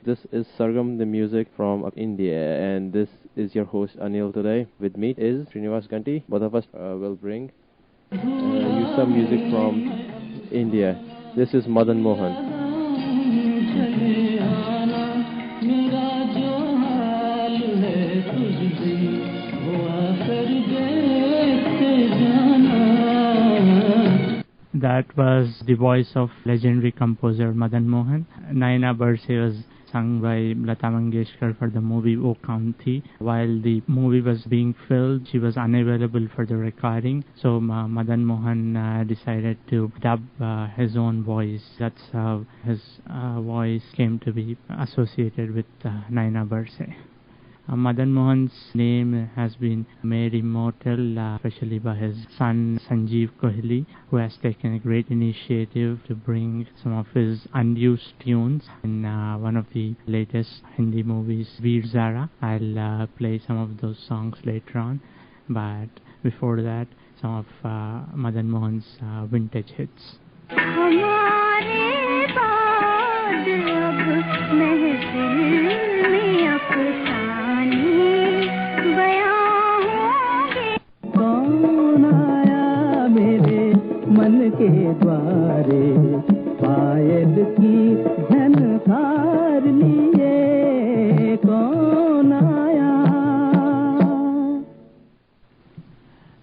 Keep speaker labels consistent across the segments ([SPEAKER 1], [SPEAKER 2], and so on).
[SPEAKER 1] This is Sargam, the music from India, and this is your host Anil today. With me is Srinivas Ganti. Both of us will bring you some music from India. This is Madan Mohan.
[SPEAKER 2] That was the voice of legendary composer Madan Mohan. Naina Barse was sung by Lata Mangeshkar for the movie O Kaunthi. While the movie was being filmed, she was unavailable for the recording. So Madan Mohan decided to dub his own voice. That's how his voice came to be associated with Naina Barse. Madan Mohan's name has been made immortal, especially by his son Sanjeev Kohli, who has taken a great initiative to bring some of his unused tunes in one of the latest Hindi movies, Veer Zara. I'll play some of those songs later on, but before that, some of Madan Mohan's vintage hits.
[SPEAKER 3] मन के द्वारे पायल की झनकार लिए कौन आया.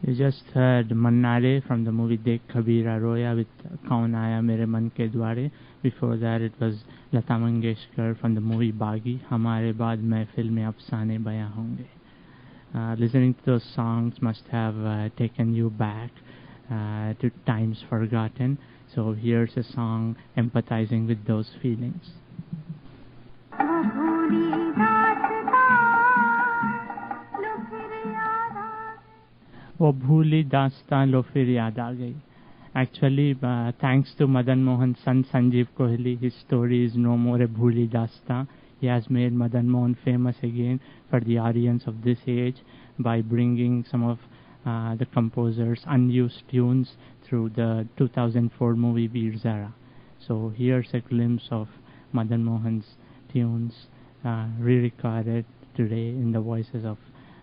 [SPEAKER 2] You just heard Mannare from the movie Dekh Kabira Roya with Kaun Aaya Mere Man Ke Dware. Before that it was Lata Mangeshkar from the movie Bagi, Hamare Baad Mehfil Mein Afsane Bayan Honge. Listening to those songs must have taken you back to times forgotten. So here's a song empathizing with those feelings. वो भूली दास्तां लो फिर याद आ गई. Actually, thanks to Madan Mohan's son Sanjeev Kohli, his story is no more a bhuli dastan. He has made Madan Mohan famous again for the audience of this age by bringing some of the composer's unused tunes through the 2004 movie Veer Zara. So here's a glimpse of Madan Mohan's tunes re-recorded today in the voices of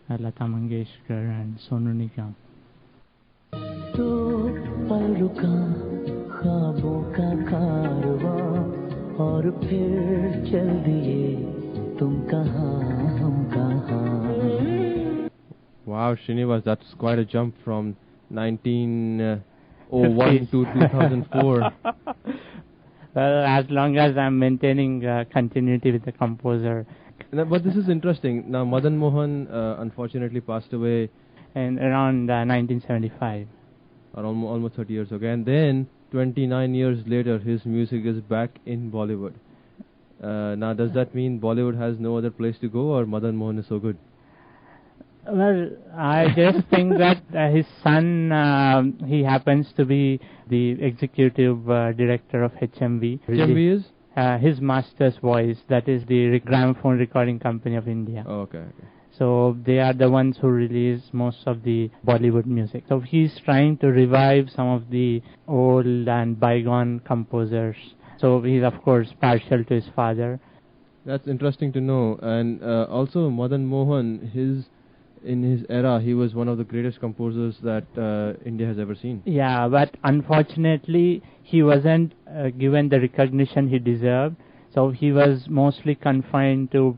[SPEAKER 2] Lata Mangeshkar and Sonu Nigam.
[SPEAKER 3] तो पल रुका ख्वाबों का कारवां और फिर चल दिए तुम कहाँ हम कहाँ.
[SPEAKER 1] Wow, Srinivas, that's quite a jump from 1901 to 2004.
[SPEAKER 2] Well, as long as I'm maintaining continuity with the composer.
[SPEAKER 1] But this is interesting. Now, Madan Mohan unfortunately passed away
[SPEAKER 2] in around 1975.
[SPEAKER 1] Or almost 30 years ago. And then, 29 years later, his music is back in Bollywood. Now, does that mean Bollywood has no other place to go, or Madan Mohan is so good?
[SPEAKER 2] Well, I just think that his son, he happens to be the executive director of HMV.
[SPEAKER 1] HMV is?
[SPEAKER 2] His master's voice, that is the gramophone recording company of India.
[SPEAKER 1] Oh, okay.
[SPEAKER 2] So they are the ones who release most of the Bollywood music. So he's trying to revive some of the old and bygone composers. So he's of course partial to his father.
[SPEAKER 1] That's interesting to know. And also Madan Mohan, in his era, he was one of the greatest composers that India has ever seen.
[SPEAKER 2] Yeah, but unfortunately, he wasn't given the recognition he deserved. So he was mostly confined to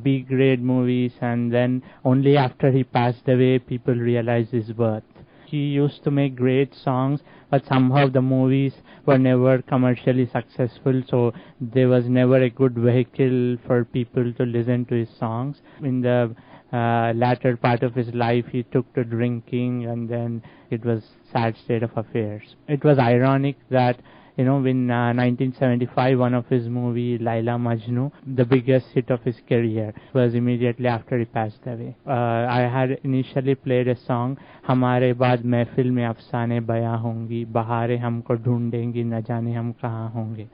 [SPEAKER 2] B-grade movies, and then only after he passed away, people realized his worth. He used to make great songs, but somehow the movies were never commercially successful, so there was never a good vehicle for people to listen to his songs. In the latter part of his life, he took to drinking, and then it was sad state of affairs. It was ironic that, in 1975, one of his movie, Laila Majnu, the biggest hit of his career, was immediately after he passed away. I had initially played a song, Hamare Baad Mehfil Mein Afsane Bayan Hongi, Bahare Humko Dhoondengi, Na Jaane Hum Kahan Honge.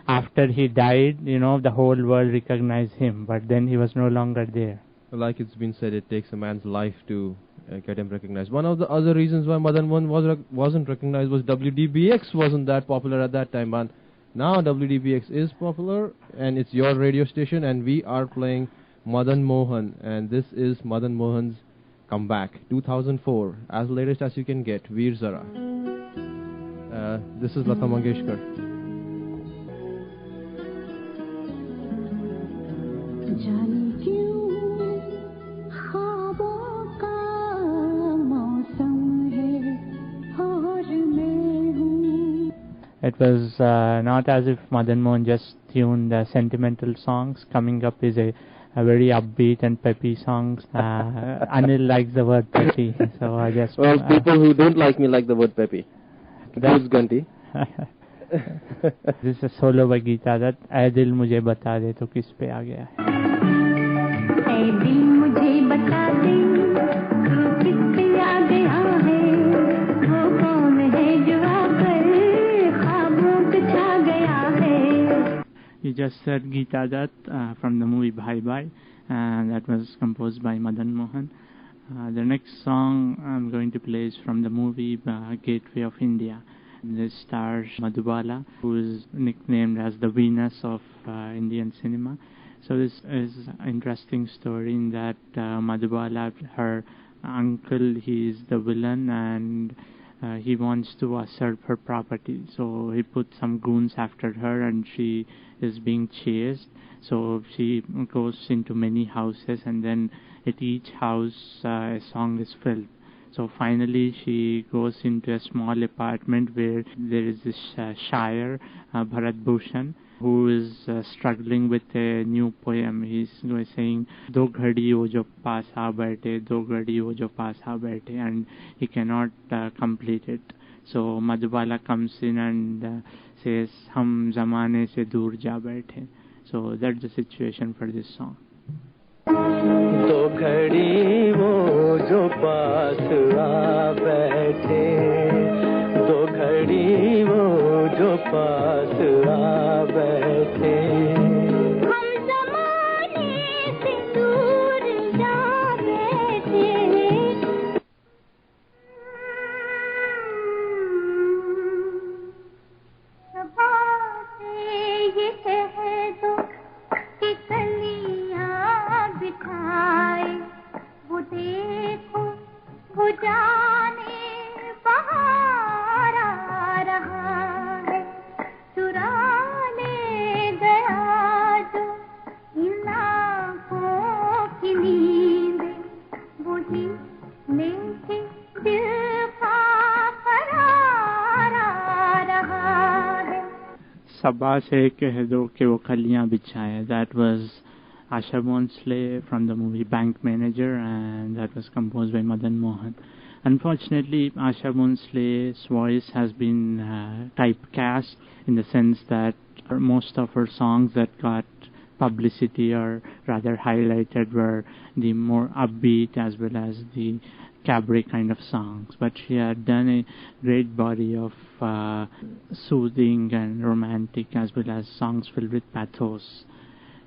[SPEAKER 2] After he died, the whole world recognized him, but then he was no longer there.
[SPEAKER 1] Like it's been said, it takes a man's life to get him recognized. One of the other reasons why Madan Mohan wasn't recognized was WDBX wasn't that popular at that time, man. Now WDPX is popular and it's your radio station, and we are playing Madan Mohan, and this is Madan Mohan's comeback 2004, as latest as you can get, Veer Zara. This is Lata Mangeshkar.
[SPEAKER 2] It was not as if Madan Mohan just tuned sentimental songs. Coming up is a very upbeat and peppy songs. Anil likes the word peppy, so I just...
[SPEAKER 1] Well, people who don't like me like the word peppy. That's Ganti.
[SPEAKER 2] This is a solo by Geeta that ऐ दिल मुझे बता दे तो किस पे आ गया है.
[SPEAKER 4] ऐ दिल मुझे बता दे तू किस पे आ गया है, वो कौन है जो आकर ख्वाबों पे छा गया है.
[SPEAKER 2] You just said Geeta Dutt from the movie Bhai Bhai, and that was composed by Madan Mohan. The next song I'm going to play is from the movie Gateway of India. This stars Madhubala, who is nicknamed as the Venus of Indian cinema. So this is an interesting story in that Madhubala, her uncle, he is the villain, and he wants to usurp her property. So he put some goons after her, and she is being chased. So she goes into many houses, and then at each house a song is filled. So finally she goes into a small apartment where there is this Shire, Bharat Bhushan, who is struggling with a new poem. He's saying, "Do ghadi wo jo paas aa baithe, do ghadi wo jo paas aa baithe," and he cannot complete it. So Madhubala comes in and says, "Hum zamane se dur ja baithe." So that's the situation for this song.
[SPEAKER 3] दो घड़ी वो जो पास आ बैठे, दो घड़ी वो जो पास आ बैठे,
[SPEAKER 4] हम ज़माने से दूर जा बैठे, बातें ये कह दो कि कलियां बिठाए, वो देखो वो जाने बाहर आ रहा है, चुराने गया जो इन आँखों की नींद, वही लेके दिल का करार आ रहा है.
[SPEAKER 2] Sabha se keh do ke wo kaliyan bichhaye. That was Asha Bhonsle from the movie Bank Manager, and that was composed by Madan Mohan. Unfortunately, Asha Bhonsle's voice has been typecast in the sense that most of her songs that got publicity or rather highlighted were the more upbeat as well as the cabaret kind of songs, but she had done a great body of soothing and romantic as well as songs filled with pathos.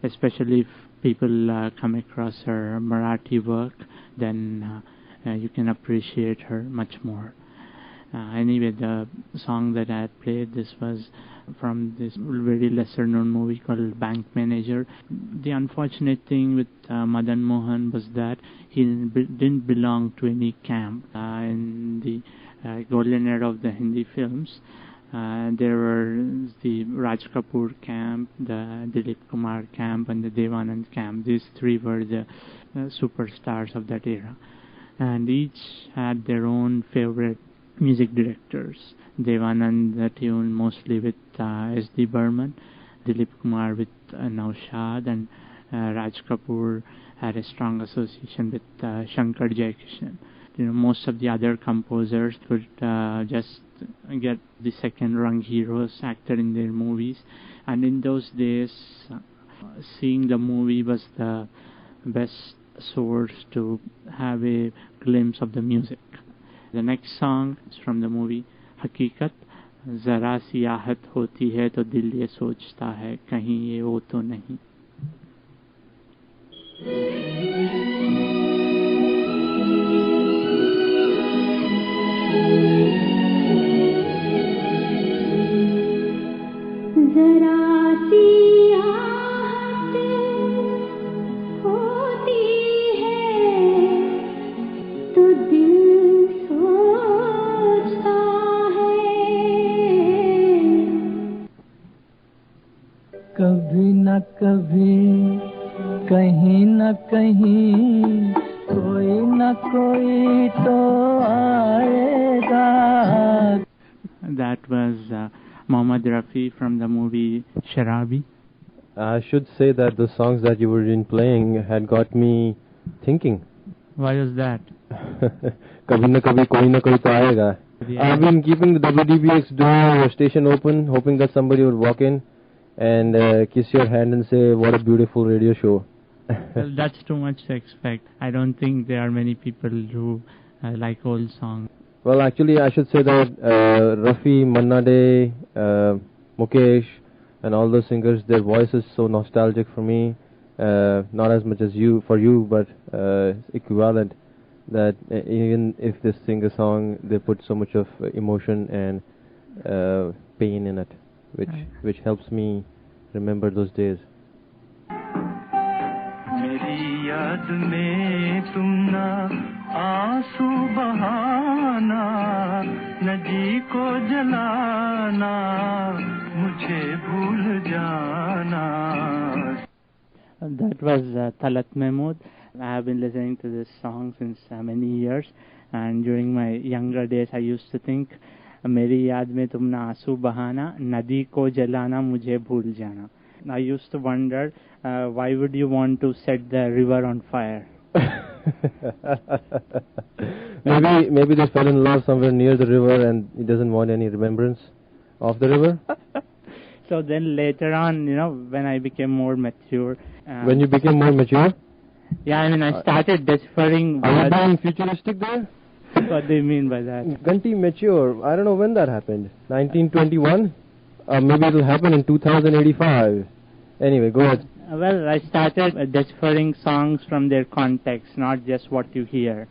[SPEAKER 2] Especially if people come across her Marathi work, then you can appreciate her much more. Anyway, the song that I had played, this was from this very lesser known movie called Bank Manager. The unfortunate thing with Madan Mohan was that he didn't belong to any camp. In the golden era of the Hindi films, there were the Raj Kapoor camp, the Dilip Kumar camp, and the Devanand camp. These three were the superstars of that era, and each had their own favorite music directors. Devanand tuned mostly with S.D. Burman, Dilip Kumar with Naushad, and Raj Kapoor had a strong association with Shankar Jaikishan. Most of the other composers could just get the second-rung heroes acted in their movies, and in those days, seeing the movie was the best source to have a glimpse of the music. The next song is from the movie हकीकत. जरा सी आहत होती है तो दिल ये सोचता है कहीं ये वो तो नहीं.
[SPEAKER 3] कभी कहीं न कहीं कोई न कोई तो आएगा.
[SPEAKER 2] That was Mohammad Rafi from the movie Sharabi.
[SPEAKER 1] I should say that the songs that you were in playing had got me thinking.
[SPEAKER 2] Why was that?
[SPEAKER 1] कभी न कभी कोई न कोई तो आएगा. I've been keeping the WDBX door or station open, hoping that somebody would walk in and kiss your hand and say, "What a beautiful radio show."
[SPEAKER 2] Well, that's too much to expect. I don't think there are many people who like old songs.
[SPEAKER 1] Well, actually, I should say that Rafi, Manna Dey, Mukesh, and all those singers, their voice is so nostalgic for me. Not as much as for you, but equivalent. That even if they sing a song, they put so much of emotion and pain in it, which helps me remember those days.
[SPEAKER 3] मेरी याद में तुम ना आंसू बहाना, नदी को जलाना, मुझे भूल जाना.
[SPEAKER 2] That was Talat Mahmood. I have been listening to this song since many years, and during my younger days I used to think, मेरी याद में तुम ना आंसू बहाना, नदी को जलाना, मुझे भूल जाना. I used to wonder, why would you want to set the river on fire?
[SPEAKER 1] maybe they fell in love somewhere near the river and he doesn't want any remembrance of the river.
[SPEAKER 2] So then later on, when I became more mature.
[SPEAKER 1] When you became more mature?
[SPEAKER 2] Yeah, I mean, I started deciphering.
[SPEAKER 1] Are you being futuristic there?
[SPEAKER 2] What do you mean by that?
[SPEAKER 1] Ganti mature. I don't know when that happened. 1921? Maybe it'll happen in 2085. Anyway, go ahead.
[SPEAKER 2] Well, I started deciphering songs from their context, not just what you hear.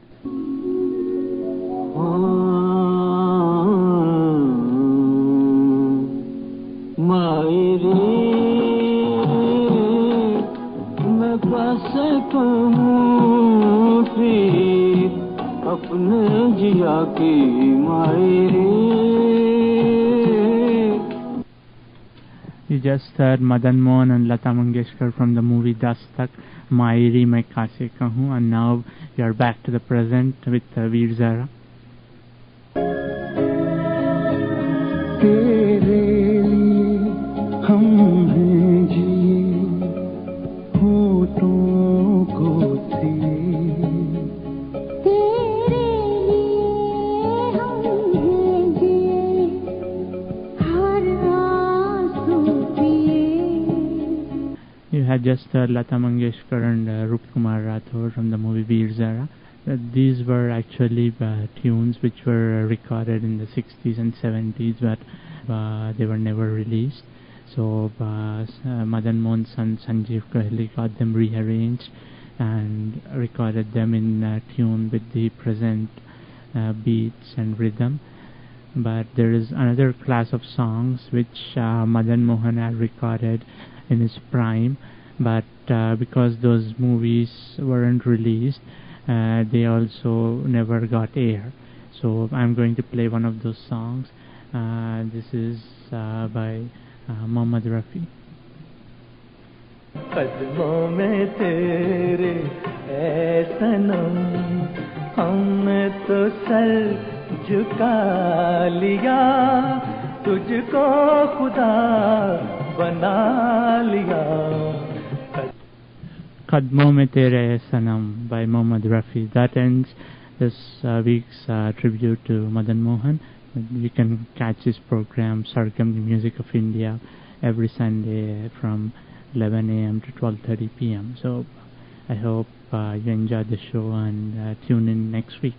[SPEAKER 2] You just heard Madan Mohan and Lata Mangeshkar from the movie Dastak, Mairi Main Kaise Kahun, and now we are back to the present with Veer Zara. You had just Lata Mangeshkar and Rup Kumar Rathore from the movie Veer Zara. These were actually tunes which were recorded in the 60s and 70s, but they were never released. So Madan Mohan's son Sanjeev Kohli got them rearranged and recorded them in tune with the present beats and rhythm. But there is another class of songs which Madan Mohan had recorded in his prime, but because those movies weren't released, they also never got air. So I'm going to play one of those songs. This is by Mohammad Rafi.
[SPEAKER 3] कदमों में तेरे ऐ सनम हमने तो sir झुका लिया तुझको खुदा बना लिया.
[SPEAKER 2] Qadmon Mein Tere Sanam by Mohammad Rafi. That ends this week's tribute to Madan Mohan. You can catch his program Sargam, the Music of India, every Sunday from 11 a.m. to 12:30 p.m. So I hope you enjoyed the show and tune in next week.